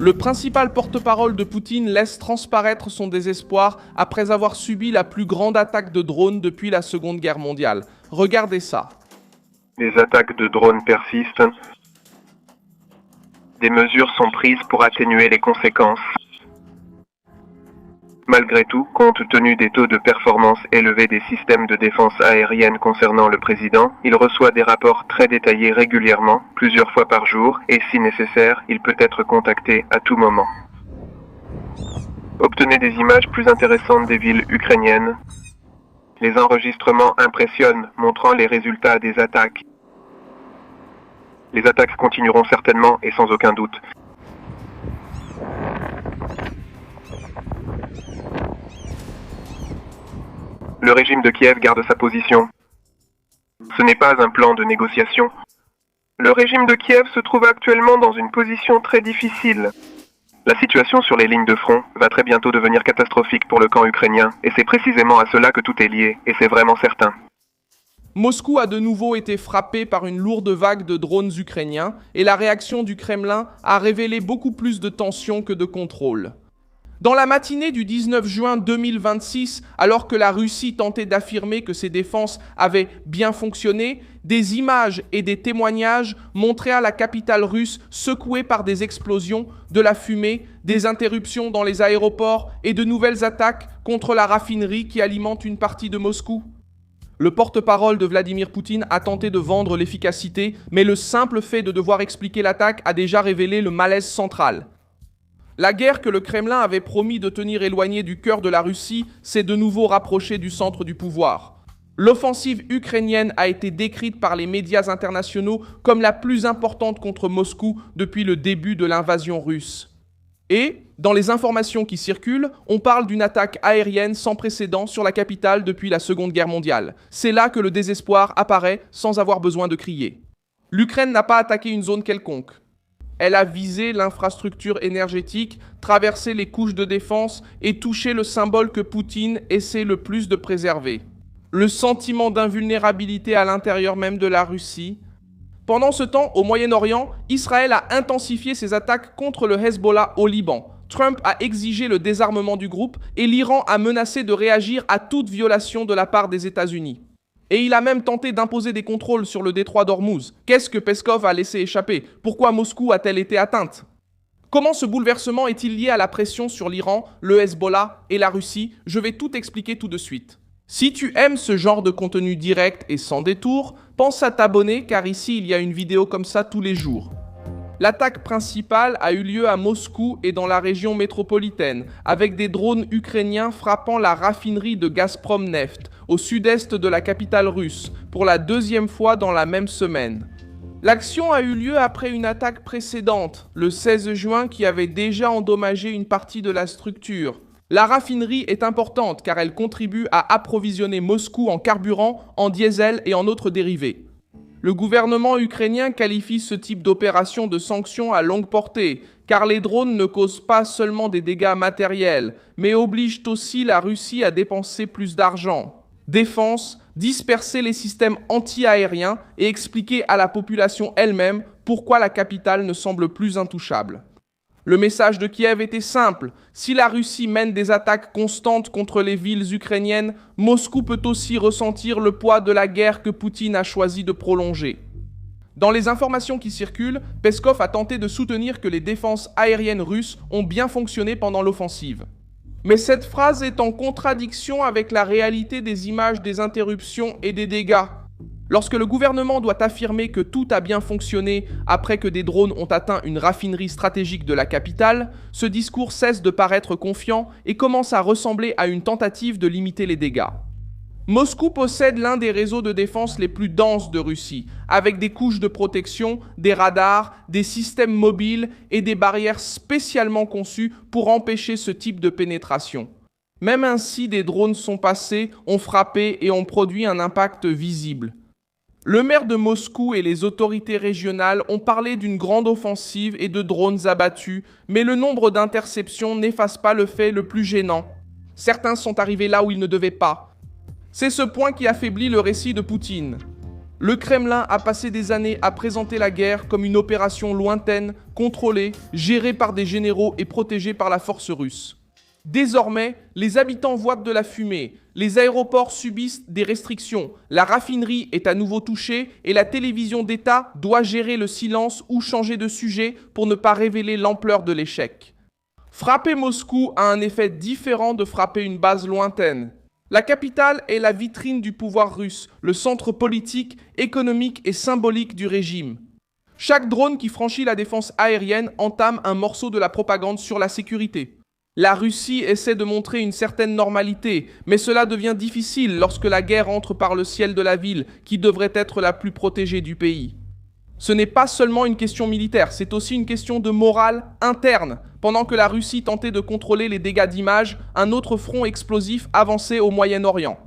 Le principal porte-parole de Poutine laisse transparaître son désespoir après avoir subi la plus grande attaque de drones depuis la Seconde Guerre mondiale. Regardez ça. Les attaques de drones persistent. Des mesures sont prises pour atténuer les conséquences. Malgré tout, compte tenu des taux de performance élevés des systèmes de défense aérienne concernant le président, il reçoit des rapports très détaillés régulièrement, plusieurs fois par jour, et si nécessaire, il peut être contacté à tout moment. Obtenez des images plus intéressantes des villes ukrainiennes. Les enregistrements impressionnent, montrant les résultats des attaques. Les attaques continueront certainement et sans aucun doute. Le régime de Kiev garde sa position. Ce n'est pas un plan de négociation. Le régime de Kiev se trouve actuellement dans une position très difficile. La situation sur les lignes de front va très bientôt devenir catastrophique pour le camp ukrainien, et c'est précisément à cela que tout est lié, et c'est vraiment certain. Moscou a de nouveau été frappé par une lourde vague de drones ukrainiens, et la réaction du Kremlin a révélé beaucoup plus de tension que de contrôle. Dans la matinée du 19 juin 2026, alors que la Russie tentait d'affirmer que ses défenses avaient bien fonctionné, des images et des témoignages montraient la capitale russe secouée par des explosions, de la fumée, des interruptions dans les aéroports et de nouvelles attaques contre la raffinerie qui alimente une partie de Moscou. Le porte-parole de Vladimir Poutine a tenté de vendre l'efficacité, mais le simple fait de devoir expliquer l'attaque a déjà révélé le malaise central. La guerre que le Kremlin avait promis de tenir éloignée du cœur de la Russie s'est de nouveau rapprochée du centre du pouvoir. L'offensive ukrainienne a été décrite par les médias internationaux comme la plus importante contre Moscou depuis le début de l'invasion russe. Et, dans les informations qui circulent, on parle d'une attaque aérienne sans précédent sur la capitale depuis la Seconde Guerre mondiale. C'est là que le désespoir apparaît sans avoir besoin de crier. L'Ukraine n'a pas attaqué une zone quelconque. Elle a visé l'infrastructure énergétique, traversé les couches de défense et touché le symbole que Poutine essaie le plus de préserver. Le sentiment d'invulnérabilité à l'intérieur même de la Russie. Pendant ce temps, au Moyen-Orient, Israël a intensifié ses attaques contre le Hezbollah au Liban. Trump a exigé le désarmement du groupe et l'Iran a menacé de réagir à toute violation de la part des États-Unis. Et il a même tenté d'imposer des contrôles sur le détroit d'Ormuz. Qu'est-ce que Peskov a laissé échapper? Pourquoi Moscou a-t-elle été atteinte? Comment ce bouleversement est-il lié à la pression sur l'Iran, le Hezbollah et la Russie? Je vais tout expliquer tout de suite. Si tu aimes ce genre de contenu direct et sans détour, pense à t'abonner car ici il y a une vidéo comme ça tous les jours. L'attaque principale a eu lieu à Moscou et dans la région métropolitaine, avec des drones ukrainiens frappant la raffinerie de Gazprom Neft, au sud-est de la capitale russe, pour la deuxième fois dans la même semaine. L'action a eu lieu après une attaque précédente, le 16 juin, qui avait déjà endommagé une partie de la structure. La raffinerie est importante car elle contribue à approvisionner Moscou en carburant, en diesel et en autres dérivés. Le gouvernement ukrainien qualifie ce type d'opération de sanctions à longue portée, car les drones ne causent pas seulement des dégâts matériels, mais obligent aussi la Russie à dépenser plus d'argent. Défense, disperser les systèmes anti-aériens et expliquer à la population elle-même pourquoi la capitale ne semble plus intouchable. Le message de Kiev était simple. Si la Russie mène des attaques constantes contre les villes ukrainiennes, Moscou peut aussi ressentir le poids de la guerre que Poutine a choisi de prolonger. Dans les informations qui circulent, Peskov a tenté de soutenir que les défenses aériennes russes ont bien fonctionné pendant l'offensive. Mais cette phrase est en contradiction avec la réalité des images des interruptions et des dégâts. Lorsque le gouvernement doit affirmer que tout a bien fonctionné après que des drones ont atteint une raffinerie stratégique de la capitale, ce discours cesse de paraître confiant et commence à ressembler à une tentative de limiter les dégâts. Moscou possède l'un des réseaux de défense les plus denses de Russie, avec des couches de protection, des radars, des systèmes mobiles et des barrières spécialement conçues pour empêcher ce type de pénétration. Même ainsi, des drones sont passés, ont frappé et ont produit un impact visible. Le maire de Moscou et les autorités régionales ont parlé d'une grande offensive et de drones abattus, mais le nombre d'interceptions n'efface pas le fait le plus gênant. Certains sont arrivés là où ils ne devaient pas. C'est ce point qui affaiblit le récit de Poutine. Le Kremlin a passé des années à présenter la guerre comme une opération lointaine, contrôlée, gérée par des généraux et protégée par la force russe. Désormais, les habitants voient de la fumée, les aéroports subissent des restrictions, la raffinerie est à nouveau touchée et la télévision d'État doit gérer le silence ou changer de sujet pour ne pas révéler l'ampleur de l'échec. Frapper Moscou a un effet différent de frapper une base lointaine. La capitale est la vitrine du pouvoir russe, le centre politique, économique et symbolique du régime. Chaque drone qui franchit la défense aérienne entame un morceau de la propagande sur la sécurité. La Russie essaie de montrer une certaine normalité, mais cela devient difficile lorsque la guerre entre par le ciel de la ville, qui devrait être la plus protégée du pays. Ce n'est pas seulement une question militaire, c'est aussi une question de morale interne. Pendant que la Russie tentait de contrôler les dégâts d'image, un autre front explosif avançait au Moyen-Orient.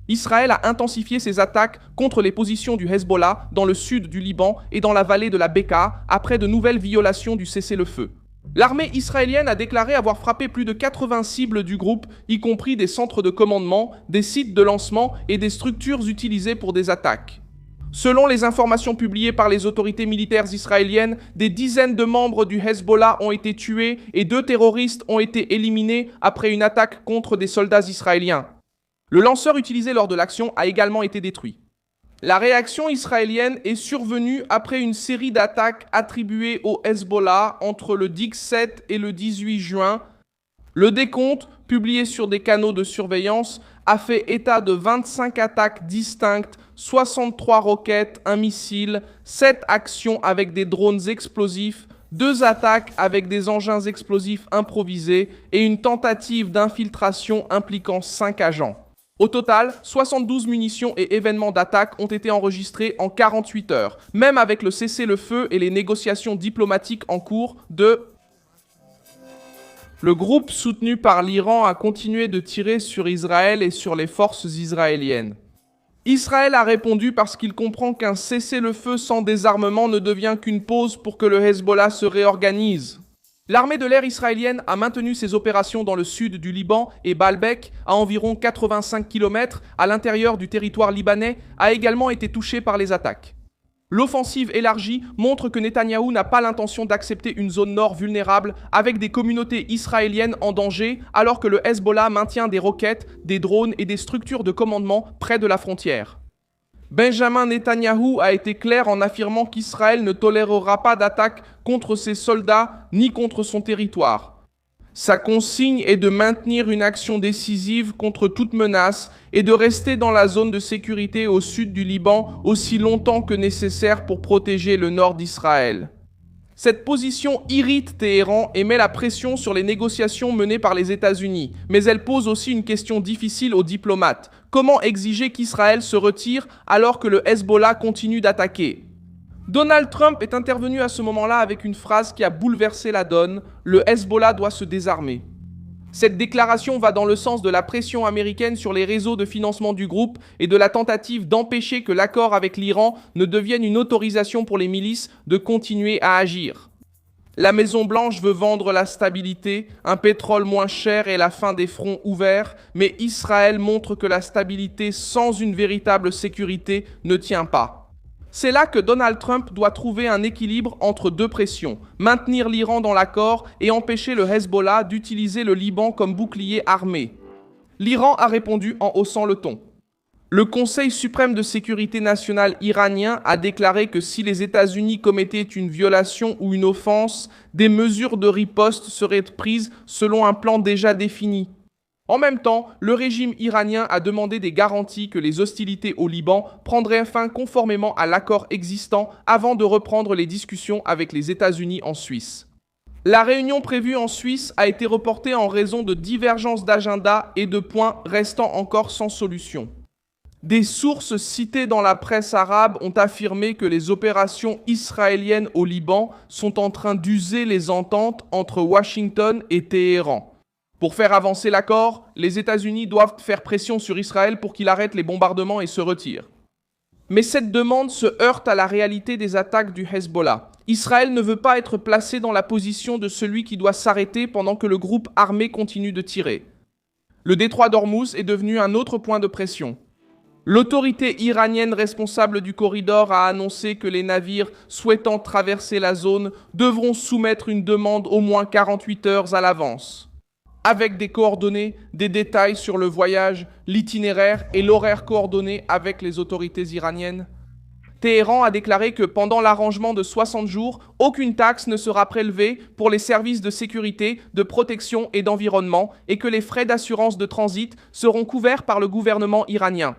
Israël a intensifié ses attaques contre les positions du Hezbollah dans le sud du Liban et dans la vallée de la Bekaa après de nouvelles violations du cessez-le-feu. L'armée israélienne a déclaré avoir frappé plus de 80 cibles du groupe, y compris des centres de commandement, des sites de lancement et des structures utilisées pour des attaques. Selon les informations publiées par les autorités militaires israéliennes, des dizaines de membres du Hezbollah ont été tués et 2 terroristes ont été éliminés après une attaque contre des soldats israéliens. Le lanceur utilisé lors de l'action a également été détruit. La réaction israélienne est survenue après une série d'attaques attribuées au Hezbollah entre le 17 et le 18 juin. Le décompte, publié sur des canaux de surveillance, a fait état de 25 attaques distinctes, 63 roquettes, un missile, 7 actions avec des drones explosifs, 2 attaques avec des engins explosifs improvisés et une tentative d'infiltration impliquant 5 agents. Au total, 72 munitions et événements d'attaque ont été enregistrés en 48 heures, même avec le cessez-le-feu et les négociations diplomatiques en cours de... Le groupe soutenu par l'Iran a continué de tirer sur Israël et sur les forces israéliennes. Israël a répondu parce qu'il comprend qu'un cessez-le-feu sans désarmement ne devient qu'une pause pour que le Hezbollah se réorganise. L'armée de l'air israélienne a maintenu ses opérations dans le sud du Liban et Baalbek, à environ 85 km à l'intérieur du territoire libanais, a également été touchée par les attaques. L'offensive élargie montre que Netanyahou n'a pas l'intention d'accepter une zone nord vulnérable avec des communautés israéliennes en danger, alors que le Hezbollah maintient des roquettes, des drones et des structures de commandement près de la frontière. Benjamin Netanyahou a été clair en affirmant qu'Israël ne tolérera pas d'attaque contre ses soldats ni contre son territoire. Sa consigne est de maintenir une action décisive contre toute menace et de rester dans la zone de sécurité au sud du Liban aussi longtemps que nécessaire pour protéger le nord d'Israël. Cette position irrite Téhéran et met la pression sur les négociations menées par les États-Unis, mais elle pose aussi une question difficile aux diplomates. Comment exiger qu'Israël se retire alors que le Hezbollah continue d'attaquer ? Donald Trump est intervenu à ce moment-là avec une phrase qui a bouleversé la donne « Le Hezbollah doit se désarmer ». Cette déclaration va dans le sens de la pression américaine sur les réseaux de financement du groupe et de la tentative d'empêcher que l'accord avec l'Iran ne devienne une autorisation pour les milices de continuer à agir. La Maison-Blanche veut vendre la stabilité, un pétrole moins cher et la fin des fronts ouverts, mais Israël montre que la stabilité sans une véritable sécurité ne tient pas. C'est là que Donald Trump doit trouver un équilibre entre 2 pressions, maintenir l'Iran dans l'accord et empêcher le Hezbollah d'utiliser le Liban comme bouclier armé. L'Iran a répondu en haussant le ton. Le Conseil suprême de sécurité nationale iranien a déclaré que si les États-Unis commettaient une violation ou une offense, des mesures de riposte seraient prises selon un plan déjà défini. En même temps, le régime iranien a demandé des garanties que les hostilités au Liban prendraient fin conformément à l'accord existant avant de reprendre les discussions avec les États-Unis en Suisse. La réunion prévue en Suisse a été reportée en raison de divergences d'agenda et de points restant encore sans solution. Des sources citées dans la presse arabe ont affirmé que les opérations israéliennes au Liban sont en train d'user les ententes entre Washington et Téhéran. Pour faire avancer l'accord, les États-Unis doivent faire pression sur Israël pour qu'il arrête les bombardements et se retire. Mais cette demande se heurte à la réalité des attaques du Hezbollah. Israël ne veut pas être placé dans la position de celui qui doit s'arrêter pendant que le groupe armé continue de tirer. Le détroit d'Ormuz est devenu un autre point de pression. L'autorité iranienne responsable du corridor a annoncé que les navires souhaitant traverser la zone devront soumettre une demande au moins 48 heures à l'avance, avec des coordonnées, des détails sur le voyage, l'itinéraire et l'horaire coordonné avec les autorités iraniennes. Téhéran a déclaré que pendant l'arrangement de 60 jours, aucune taxe ne sera prélevée pour les services de sécurité, de protection et d'environnement et que les frais d'assurance de transit seront couverts par le gouvernement iranien.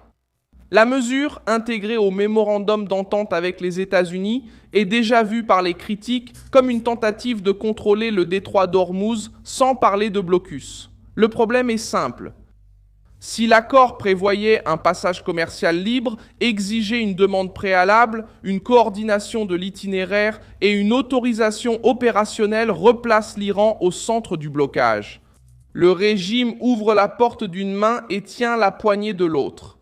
La mesure, intégrée au mémorandum d'entente avec les États-Unis, est déjà vue par les critiques comme une tentative de contrôler le détroit d'Ormuz sans parler de blocus. Le problème est simple. Si l'accord prévoyait un passage commercial libre, exigeait une demande préalable, une coordination de l'itinéraire et une autorisation opérationnelle replace l'Iran au centre du blocage. Le régime ouvre la porte d'une main et tient la poignée de l'autre.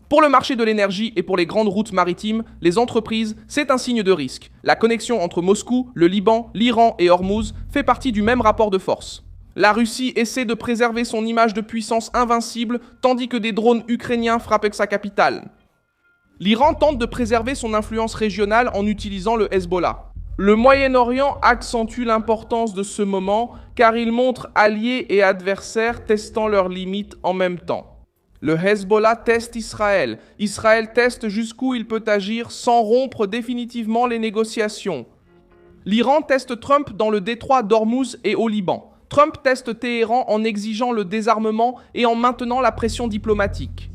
Pour le marché de l'énergie et pour les grandes routes maritimes, les entreprises, c'est un signe de risque. La connexion entre Moscou, le Liban, l'Iran et Ormuz fait partie du même rapport de force. La Russie essaie de préserver son image de puissance invincible, tandis que des drones ukrainiens frappent sa capitale. L'Iran tente de préserver son influence régionale en utilisant le Hezbollah. Le Moyen-Orient accentue l'importance de ce moment, car il montre alliés et adversaires testant leurs limites en même temps. Le Hezbollah teste Israël. Israël teste jusqu'où il peut agir sans rompre définitivement les négociations. L'Iran teste Trump dans le détroit d'Ormuz et au Liban. Trump teste Téhéran en exigeant le désarmement et en maintenant la pression diplomatique.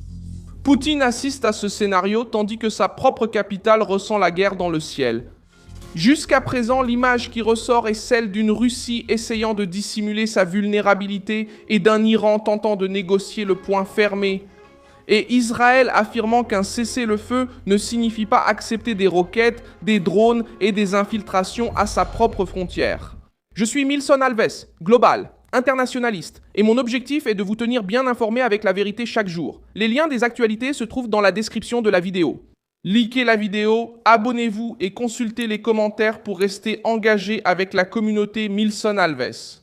Poutine assiste à ce scénario tandis que sa propre capitale ressent la guerre dans le ciel. Jusqu'à présent, l'image qui ressort est celle d'une Russie essayant de dissimuler sa vulnérabilité et d'un Iran tentant de négocier le point fermé. Et Israël affirmant qu'un cessez-le-feu ne signifie pas accepter des roquettes, des drones et des infiltrations à sa propre frontière. Je suis Milson Alves, global, internationaliste, et mon objectif est de vous tenir bien informé avec la vérité chaque jour. Les liens des actualités se trouvent dans la description de la vidéo. Likez la vidéo, abonnez-vous et consultez les commentaires pour rester engagé avec la communauté Milson Alves.